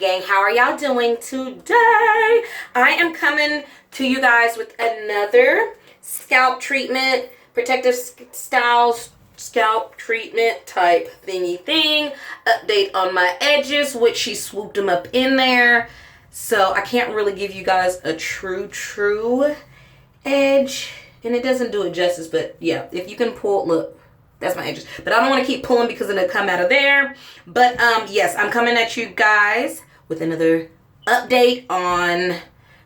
Gang. How are y'all doing today? I am coming to you guys with another scalp treatment, protective styles, scalp treatment type thingy thing. Update on my edges, which she swooped them up in there. So I can't really give you guys a true edge. And it doesn't do it justice, but yeah, if you can pull, look, that's my edges. But I don't want to keep pulling because it'll come out of there. But yes, I'm coming at you guys with another update on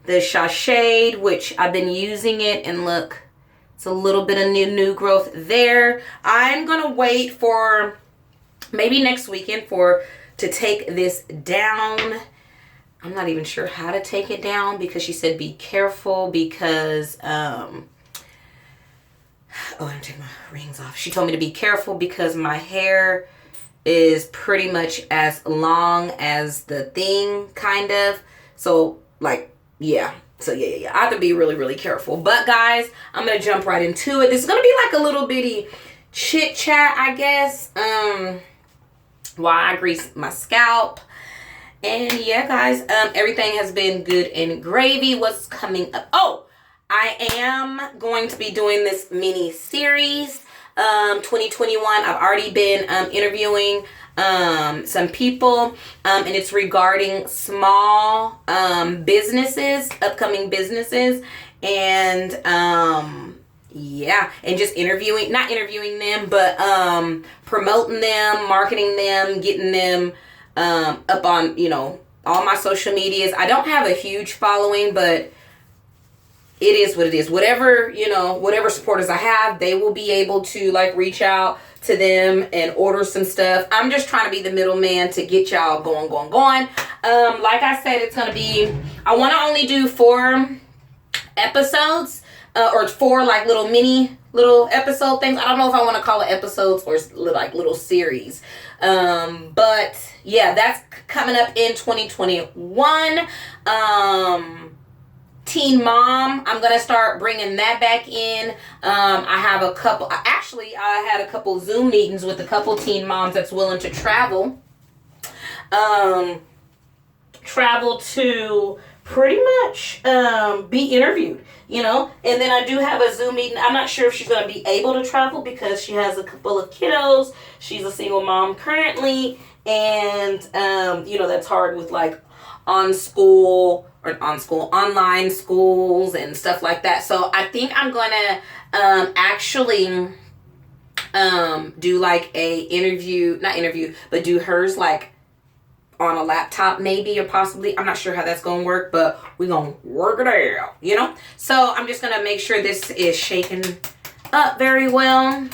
the Shade, which I've been using it, and look, it's a little bit of new growth there. I'm gonna wait for maybe next weekend to take this down. I'm not even sure how to take it down because she said be careful because oh, I'm taking my rings off. She told me to be careful because my hair is pretty much as long as the thing, kind of. So, like, yeah. So, yeah. I have to be really careful. But, guys, I'm going to jump right into it. This is going to be like a little bitty chit chat, I guess. While I grease my scalp. And, yeah, guys, everything has been good and gravy. What's coming up? Oh! I am going to be doing this mini series, 2021. I've already been interviewing some people, and it's regarding small businesses, upcoming businesses, and yeah, and just not interviewing them, but promoting them, marketing them, getting them up on, all my social medias. I don't have a huge following, but it is what it is. Whatever supporters I have, they will be able to reach out to them and order some stuff. I'm just trying to be the middleman to get y'all going. Like I said, it's going to be, I want to only do 4 episodes, or 4 little episode things. I don't know if I want to call it episodes or little series. But yeah, that's coming up in 2021. Teen Mom, I'm going to start bringing that back in. I had a couple Zoom meetings with a couple teen moms that's willing to travel to pretty much be interviewed, and then I do have a Zoom meeting. I'm not sure if she's going to be able to travel because she has a couple of kiddos. She's a single mom currently, and that's hard with online schools and stuff like that. So I think I'm gonna actually do do hers on a laptop maybe, or possibly. I'm not sure how that's gonna work, but we're gonna work it out, So I'm just gonna make sure this is shaken up very well,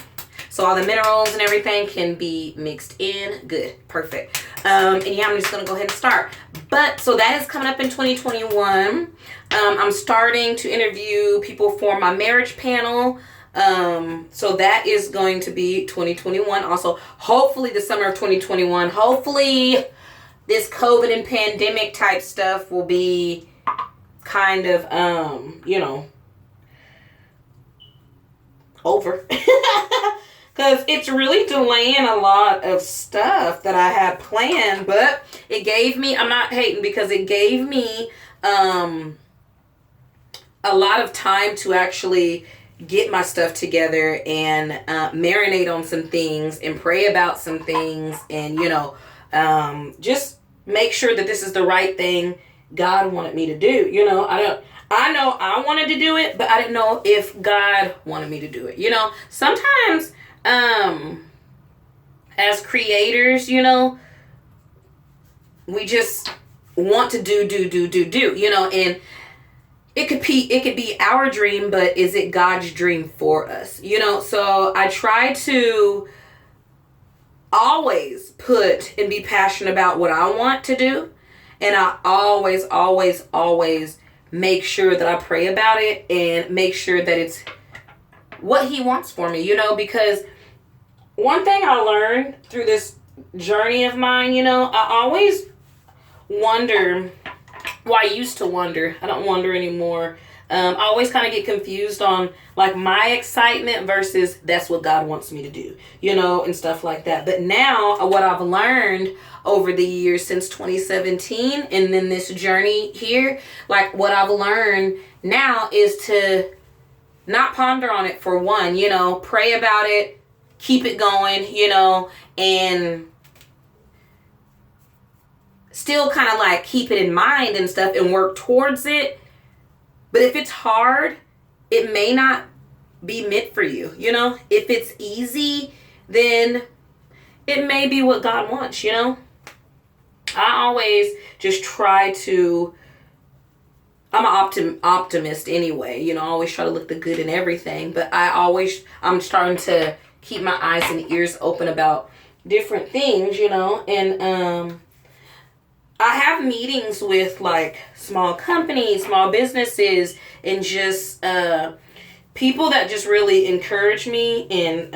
so all the minerals and everything can be mixed in. Good. Perfect. And yeah, I'm just going to go ahead and start. But, so that is coming up in 2021. I'm starting to interview people for my marriage panel. So that is going to be 2021. Also, hopefully the summer of 2021. Hopefully this COVID and pandemic type stuff will be kind of, over. Because it's really delaying a lot of stuff that I had planned. But it gave me, I'm not hating, because it gave me a lot of time to actually get my stuff together and marinate on some things and pray about some things. And, just make sure that this is the right thing God wanted me to do. I know I wanted to do it, but I didn't know if God wanted me to do it. Sometimes as creators, we just want to do, and it could be our dream, but is it God's dream for us? So I try to always put and be passionate about what I want to do. And I always make sure that I pray about it and make sure that it's what He wants for me, because one thing I learned through this journey of mine, I always wonder, well, I used to wonder, I don't wonder anymore, I always kind of get confused on like my excitement versus that's what God wants me to do, you know, and stuff like that. But now what I've learned over the years since 2017 and then this journey here, like what I've learned now is to not ponder on it for one, you know, pray about it, keep it going, you know, and still kind of like keep it in mind and stuff and work towards it. But if it's hard, it may not be meant for you, you know? If it's easy, then it may be what God wants, you know? I always just try to, I'm an optimist anyway, you know, I always try to look the good in everything, but I'm starting to keep my eyes and ears open about different things, you know, and I have meetings with like small companies, small businesses, and just people that just really encourage me and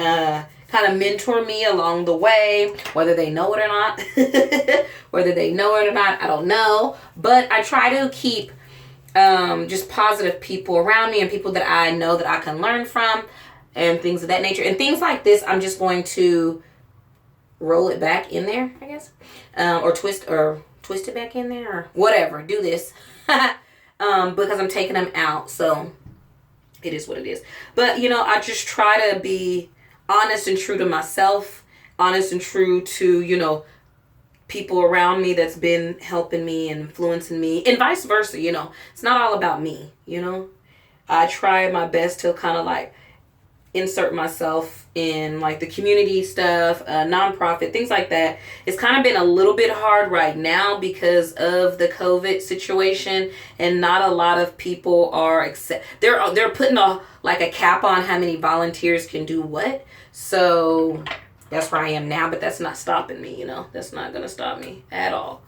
kind of mentor me along the way, whether they know it or not. Whether they know it or not, I don't know. But I try to keep just positive people around me and people that I know that I can learn from and things of that nature. And things like this, I'm just going to roll it back in there, I guess, or twist it back in there or whatever. Do this because I'm taking them out. So it is what it is. But, you know, I just try to be honest and true to myself, honest and true to, you know, people around me that's been helping me and influencing me and vice versa. You know, it's not all about me, you know. I try my best to kind of like insert myself in like the community stuff, nonprofit, things like that. It's kind of been a little bit hard right now because of the COVID situation, and not a lot of people are they're putting a cap on how many volunteers can do what. So that's where I am now, but that's not stopping me, you know. That's not gonna stop me at all.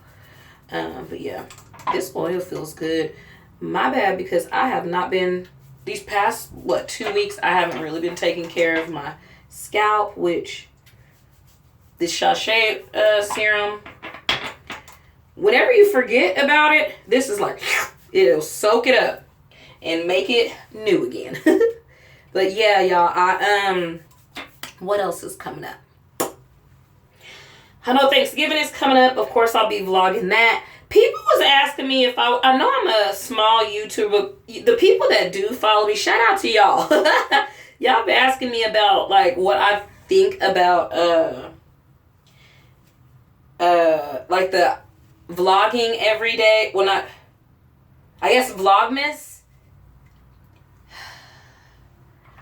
But yeah, this oil feels good. My bad, because I have not been, these past 2 weeks, I haven't really been taking care of my scalp, which this sachet serum, whenever you forget about it, this is like, it'll soak it up and make it new again. But yeah, y'all, what else is coming up? I know Thanksgiving is coming up. Of course, I'll be vlogging that. People was asking me if I know I'm a small YouTuber. The people that do follow me, shout out to y'all. Y'all been asking me about like what I think about like the vlogging every day. Well, not, I guess Vlogmas.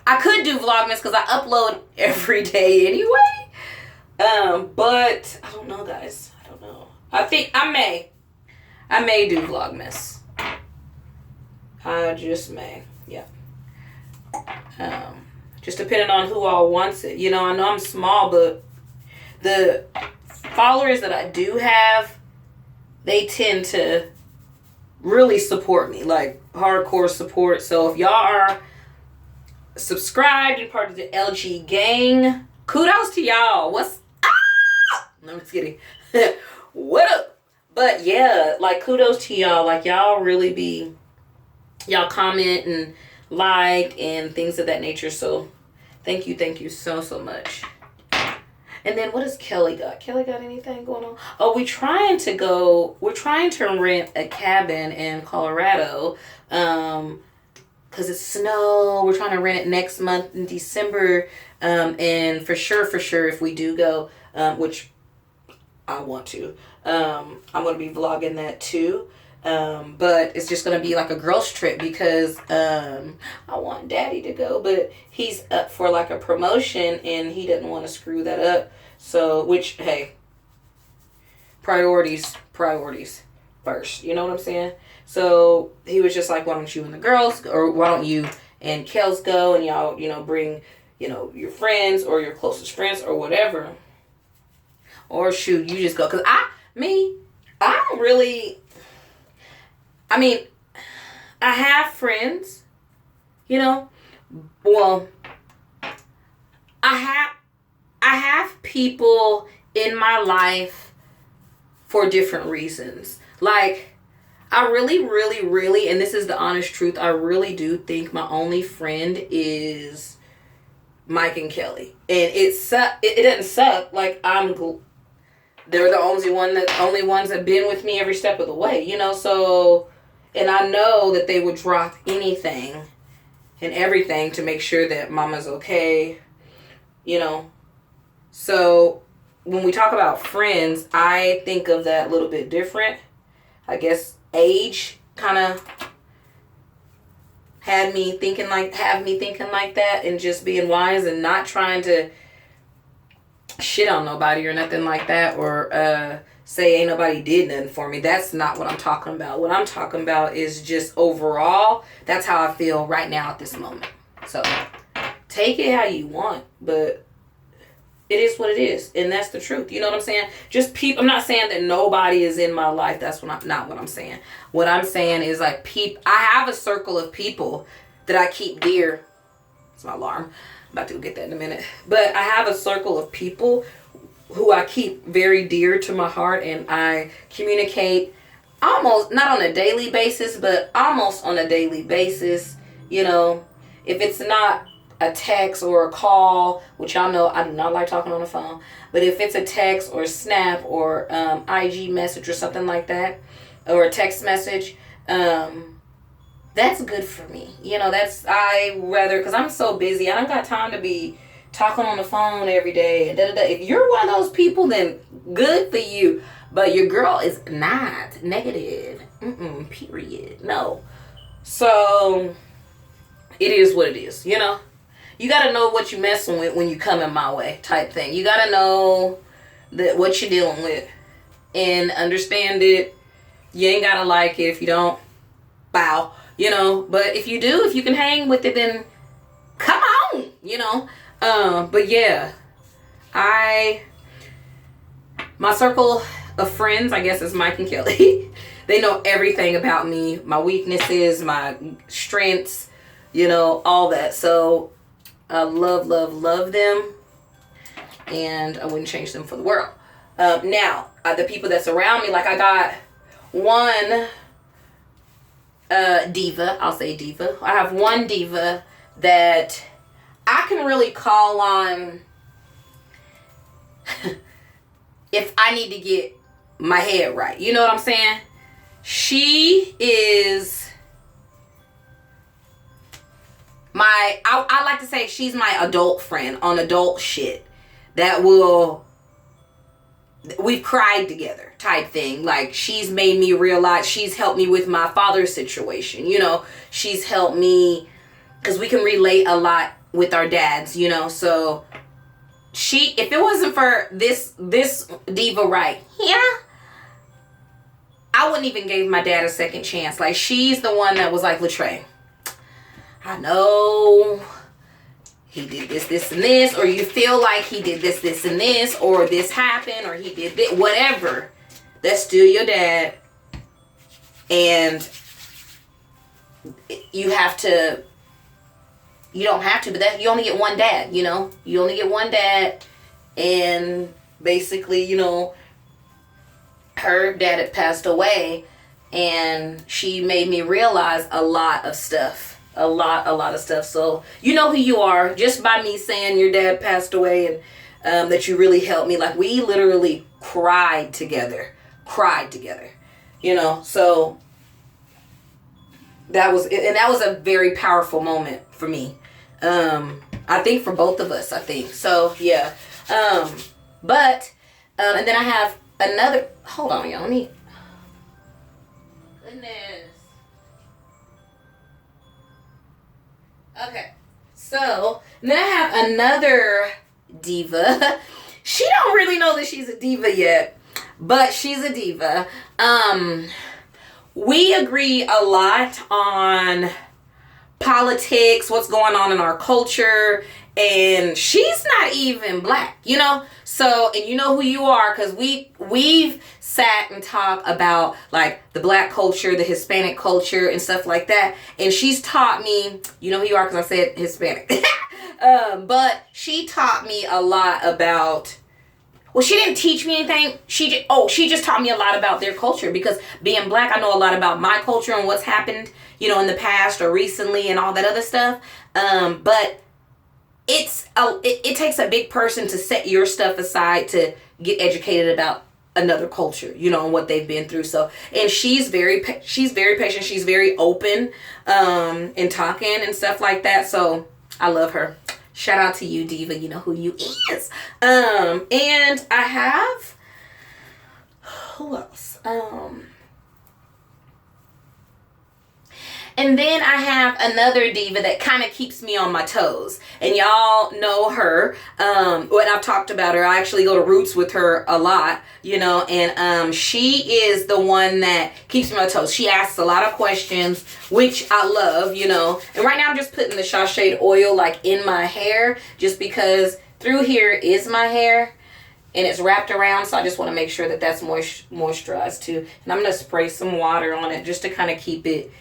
I could do Vlogmas because I upload every day anyway. But I don't know, guys. I don't know. I think I may do Vlogmas. I just may. Yeah. Just depending on who all wants it. You know, I know I'm small, but the followers that I do have, they tend to really support me, like hardcore support. So if y'all are subscribed and part of the LG gang, kudos to y'all. What's up? No, I'm just kidding. What up? But yeah, like kudos to y'all. Like y'all really y'all comment and like and things of that nature. So thank you so much. And then what does Kellie got? Kellie got anything going on? Oh, we're trying to rent a cabin in Colorado. Cause it's snow. We're trying to rent it next month in December. And for sure, if we do go, which I want to, I'm going to be vlogging that too. But it's just going to be like a girls trip because, I want daddy to go, but he's up for like a promotion and he doesn't want to screw that up. So, which, hey, priorities first. You know what I'm saying? So he was just like, why don't you and the girls, or why don't you and Kels go and y'all, you know, bring, you know, your friends or your closest friends or whatever. Or shoot, you just go. Because I don't really, I mean, I have friends, you know. Well, I have people in my life for different reasons. Like, I really, really, really, and this is the honest truth, I really do think my only friend is Mike and Kellie. And it doesn't suck. Like, they're the only ones that been with me every step of the way, you know? So, and I know that they would drop anything and everything to make sure that mama's okay, you know? So, when we talk about friends, I think of that a little bit different. I guess age kind of have me thinking like that, and just being wise and not trying to shit on nobody or nothing like that, or say ain't nobody did nothing for me. That's not what I'm talking about. What I'm talking about is just overall, that's how I feel right now at this moment. So take it how you want, but it is what it is, and that's the truth. You know what I'm saying? Just I'm not saying that nobody is in my life. That's not what I'm saying. What I'm saying is, like, I have a circle of people that I keep dear. It's my alarm. I'm about to go get that in a minute. But I have a circle of people who I keep very dear to my heart, and I communicate almost, not on a daily basis, but almost on a daily basis. You know, if it's not a text or a call, which y'all know I do not like talking on the phone, but if it's a text or snap or IG message or something like that, or a text message, that's good for me. You know, because I'm so busy, I don't got time to be talking on the phone every day. And If you're one of those people, then good for you. But your girl is not negative. Period. No. So it is what it is, you know? You got to know what you're messing with when you come in my way, type thing. You got to know what you're dealing with and understand it. You ain't got to like it. If you don't, bow, you know. But if you do, if you can hang with it, then come on, you know. But yeah, my circle of friends, I guess, is Mike and Kellie. They know everything about me, my weaknesses, my strengths, you know, all that. So I love them, and I wouldn't change them for the world. Now, the people that's around me, like, I got one diva, I'll say diva. I have one diva that I can really call on if I need to get my head right. You know what I'm saying? She is I like to say she's my adult friend on adult shit that we've cried together type thing. Like, she's made me realize, she's helped me with my father's situation, you know. She's helped me because we can relate a lot with our dads, you know. So if it wasn't for this diva right here, I wouldn't even give my dad a second chance. Like, she's the one that was like, Latre, I know he did this, and this, or you feel like he did this, and this, or this happened, or he did this, whatever. That's still your dad. And you don't have to, but you only get one dad, you know? You only get one dad, and basically, you know, her dad had passed away, and she made me realize a lot of stuff. A lot of stuff. So you know who you are just by me saying your dad passed away, and that you really helped me. Like, we literally cried together, you know. So that was a very powerful moment for me. I think for both of us, I think. So yeah. But and then I have another, hold on, y'all, goodness. Okay, so then I have another diva. She don't really know that she's a diva yet, but she's a diva. We agree a lot on politics, what's going on in our culture, and she's not even black, you know. So, and you know who you are, because we've sat and talked about, like, the black culture, the Hispanic culture, and stuff like that. And she's taught me, you know who you are, because I said Hispanic. But she taught me a lot about well, she didn't teach me anything. She just taught me a lot about their culture, because being black, I know a lot about my culture and what's happened, in the past or recently and all that other stuff. But it takes a big person to set your stuff aside to get educated about another culture, and what they've been through. So, and she's very patient. She's very open, in talking and stuff like that. So I love her. Shout out to you, Diva. You know who you is. And I have, who else? And then I have another diva that kind of keeps me on my toes. And y'all know her. When I've talked about her, I actually go to Roots with her a lot, and she is the one that keeps me on my toes. She asks a lot of questions, which I love, And right now I'm just putting the sachet oil like in my hair, just because through here is my hair. And it's wrapped around, so I just want to make sure that that's moisturized too. And I'm going to spray some water on it just to kind of keep it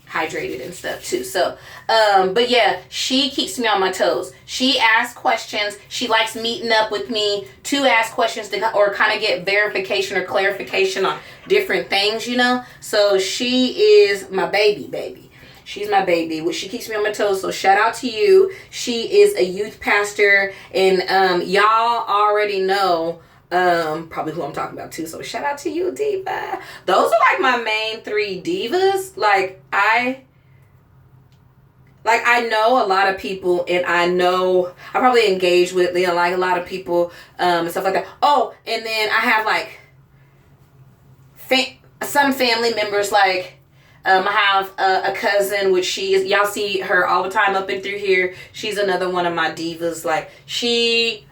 hydrated and stuff too. So but yeah, she keeps me on my toes. She asks questions. She likes meeting up with me to ask questions or kind of get verification or clarification on different things, So she is my baby. She's my baby. She keeps me on my toes. So shout out to you. She is a youth pastor, and y'all already know probably who I'm talking about too. So shout out to you, Diva. Those are like my main 3 divas. Like I know a lot of people, and I probably engage with like a lot of people and stuff like that. Oh, and then I have like some family members, like I have a cousin, which y'all see her all the time up and through here. She's another one of my divas. Like she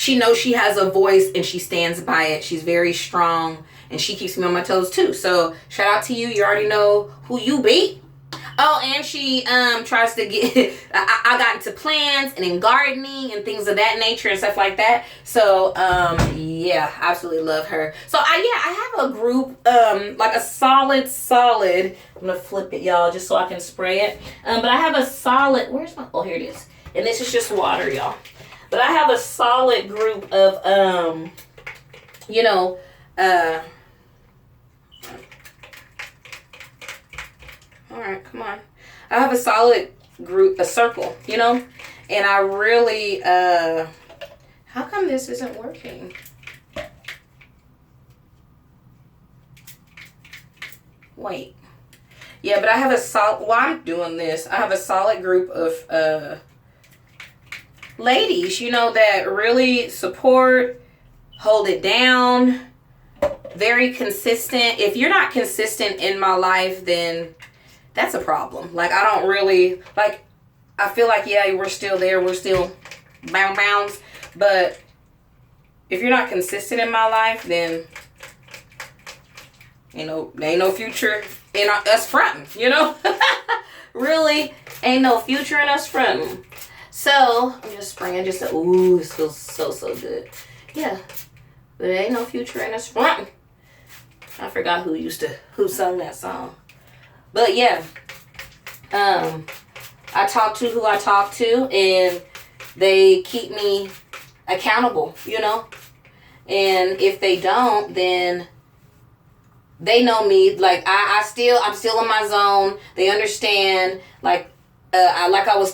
knows she has a voice and she stands by it. She's very strong, and she keeps me on my toes too. So shout out to you. You already know who you be. Oh, and she tries to get I got into plants and in gardening and things of that nature and stuff like that. So yeah, absolutely love her. So I have a group, like a solid I'm gonna flip it, y'all, just so I can spray it. But I have a solid, here it is. And this is just water, y'all. But I have a solid group of all right, come on. I have a solid group, a circle, and I really, how come this isn't working? Wait. Yeah, but I have a solid, while I'm doing this, I have a solid group of, ladies, that really support, hold it down, very consistent. If you're not consistent in my life, then that's a problem. Like, I don't really, like, I feel like, yeah, we're still there. We're still bounds. But if you're not consistent in my life, then, there ain't no future in us fronting, Really, ain't no future in us fronting. So, I'm just spraying this feels so good. Yeah, but there ain't no future in us fronting. I forgot who sung that song. But yeah, I talk to who I talk to, and they keep me accountable, And if they don't, then they know me. Like I'm still in my zone. They understand. Like I was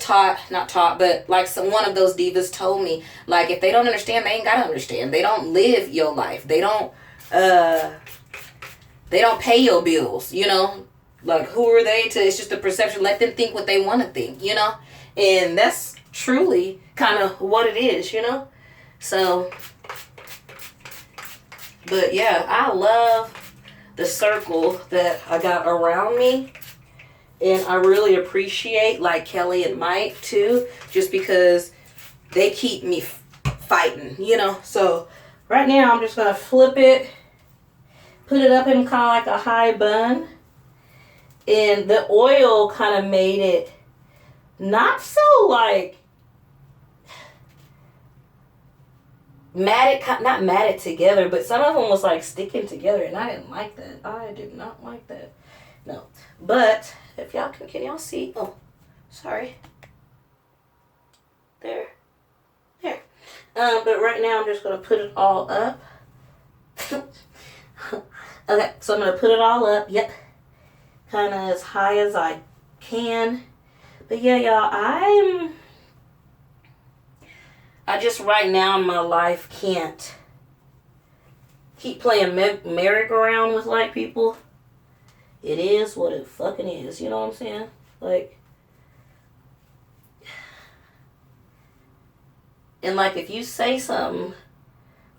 not taught, but like one of those divas told me, like if they don't understand, they ain't gotta understand. They don't live your life. They don't pay your bills, Like, who are they to, it's just a perception. Let them think what they want to think, And that's truly kind of what it is, So, but yeah, I love the circle that I got around me. And I really appreciate, like, Kellie and Mike, too. Just because they keep me fighting, So, right now, I'm just going to flip it. Put it up in kind of like a high bun. And the oil kind of made it not so like not matted together, but some of them was like sticking together, and I didn't like that. I did not like that. No. But if y'all can y'all see? Oh, sorry. There. But right now I'm just going to put it all up. Okay, so I'm going to put it all up. Yep. Kind of as high as I can. But yeah, y'all, I just right now in my life can't keep playing merry-go-round with like people. It is what it fucking is. You know what I'm saying? Like, and like if you say something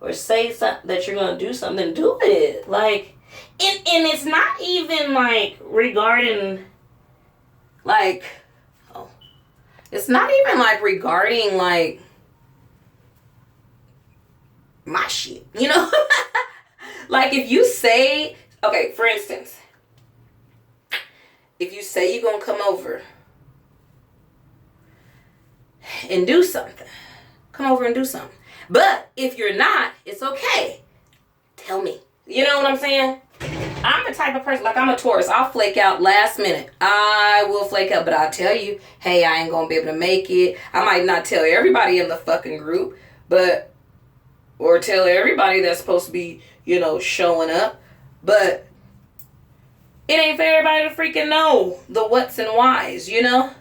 or say something that you're gonna do something, do it. Like, and it's not even like regarding like, oh, it's not even like regarding like my shit, you know? Like if you say, okay, for instance, if you say you're gonna come over and do something, come over and do something. But if you're not, it's okay. Tell me. You know what I'm saying? I'm the type of person, like I'm a Taurus. I'll flake out last minute. I will flake out, but I'll tell you, hey, I ain't gonna be able to make it. I might not tell everybody in the fucking group, but, or tell everybody that's supposed to be, you know, showing up. But it ain't for everybody to freaking know the what's and whys, you know?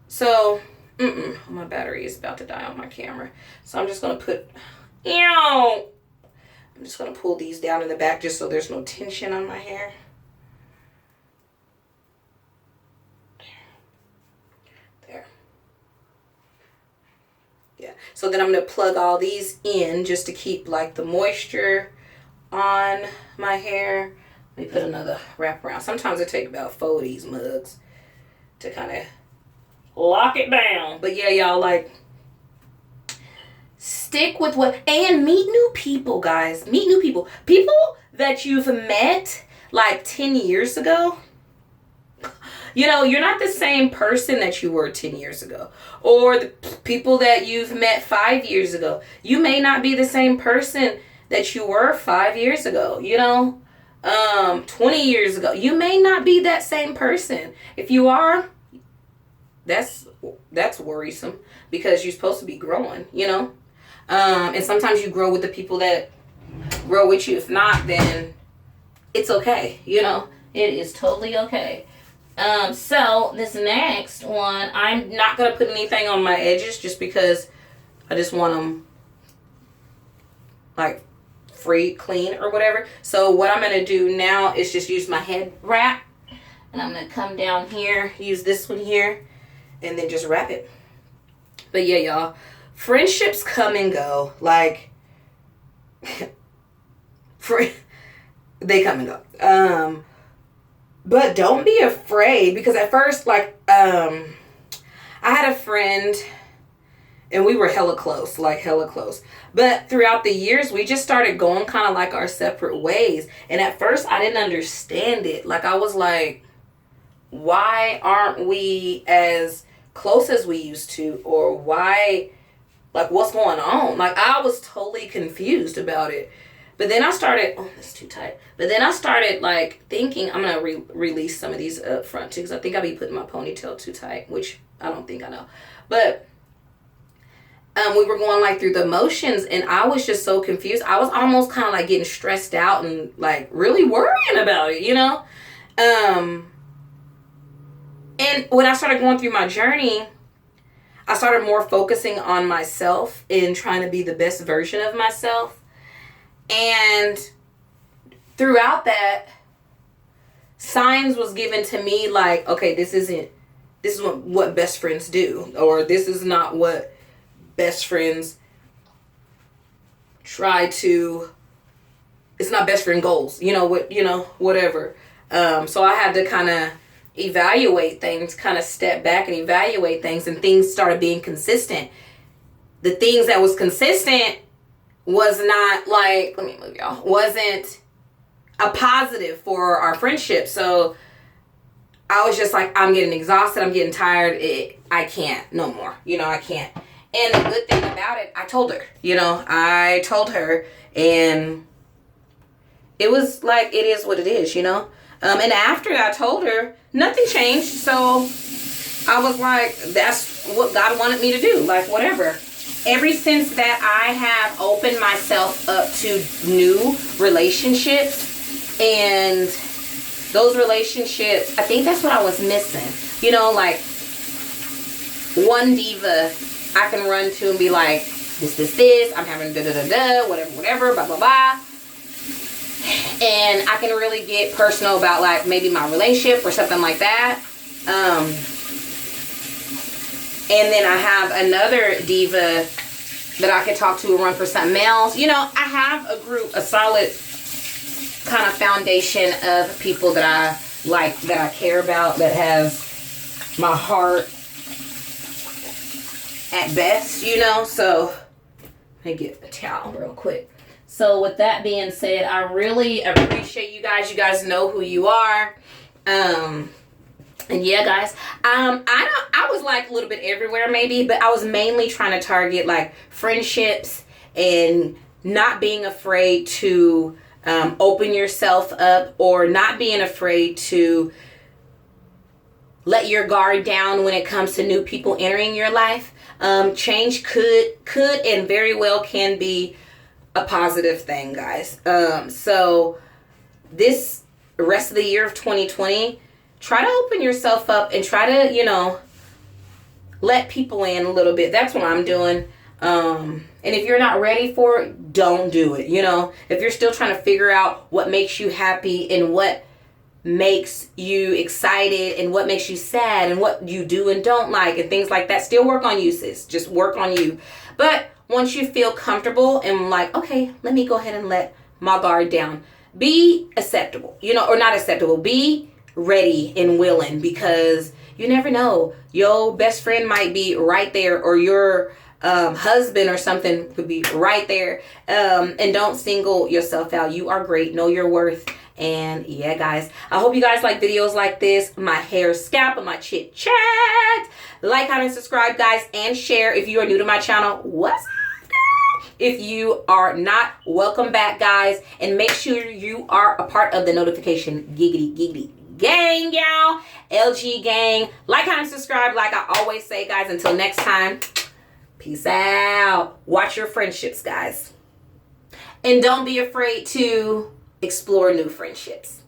So, my battery is about to die on my camera. So I'm just going to put, I'm just going to pull these down in the back just so there's no tension on my hair. There. Yeah. So then I'm going to plug all these in just to keep like the moisture on my hair. Let me put another wrap around. Sometimes it takes about 4 of these mugs to kind of lock it down. But yeah, y'all, like, stick with what, and meet new people, guys. Meet new people. People that you've met like 10 years ago. You know, you're not the same person that you were 10 years ago. Or the people that you've met 5 years ago. You may not be the same person that you were 5 years ago, you know? 20 years ago. You may not be that same person. If you are, that's worrisome because you're supposed to be growing, you know? And sometimes you grow with the people that grow with you. If not, then it's okay, you know? It is totally okay. So this next one, I'm not going to put anything on my edges just because I just want them like free, clean, or whatever. So what I'm going to do now is just use my head wrap. And I'm going to come down here, use this one here, and then just wrap it. But yeah, y'all, friendships come and go. Like, they come and go. But don't be afraid, because at first, like, I had a friend, and we were hella close, like hella close. But throughout the years, we just started going kind of like our separate ways. And at first, I didn't understand it. Like, I was like, why aren't we as close as we used to? Or why, like, what's going on? Like, I was totally confused about it. But then I started, oh, that's too tight. But then I started, like, thinking, I'm going to release some of these up front, too, because I think I'll be putting my ponytail too tight, which I don't think I know. But we were going, like, through the motions, and I was just so confused. I was almost kind of, like, getting stressed out and, like, really worrying about it, you know? And when I started going through my journey, I started more focusing on myself and trying to be the best version of myself. And throughout that, signs was given to me like, okay, this is what best friends do, or this is not what best friends try to, it's not best friend goals, whatever. So I had to kind of evaluate things, kind of step back and evaluate things, and things started being consistent. The things that was consistent was not like, let me move y'all, wasn't a positive for our friendship. So I was just like, I'm getting exhausted, I'm getting tired, I can't no more, I can't. And the good thing about it, I told her, and it was like, it is what it is, and after I told her, nothing changed. So I was like, that's what God wanted me to do, like, whatever. ever since that I have opened myself up to new relationships, and those relationships, I think that's what I was missing. You know, like one diva I can run to and be like, this, I'm having da-da-da-da, whatever, blah, blah, blah. And I can really get personal about like maybe my relationship or something like that. And then I have another diva that I can talk to and run for something else. You know, I have a group, a solid kind of foundation of people that I like, that I care about, that has my heart at best, you know. So let me get a towel real quick. So with that being said, I really appreciate you guys. You guys know who you are. And yeah, guys, I was like a little bit everywhere maybe, but I was mainly trying to target like friendships and not being afraid to open yourself up, or not being afraid to let your guard down when it comes to new people entering your life. Change could and very well can be a positive thing, guys. So this rest of the year of 2020, try to open yourself up and try to, you know, let people in a little bit. That's what I'm doing. And if you're not ready for it, don't do it. You know, if you're still trying to figure out what makes you happy and what makes you excited and what makes you sad and what you do and don't like and things like that, still work on you, sis. Just work on you. But once you feel comfortable and like, okay, let me go ahead and let my guard down, be acceptable, you know, or not acceptable, be ready and willing, because you never know, your best friend might be right there, or your husband or something could be right there. And don't single yourself out. You are great. Know your worth. And yeah, guys, I hope you guys like videos like this, my hair, scalp, and my chit chat. Like, comment, subscribe, guys, and share if you are new to my channel. What's up, girl? If you are not, welcome back, guys, and make sure you are a part of the notification giggity gang, y'all. LG gang. Like, comment, subscribe, like I always say, guys. Until next time, peace out. Watch your friendships, guys, and don't be afraid to explore new friendships.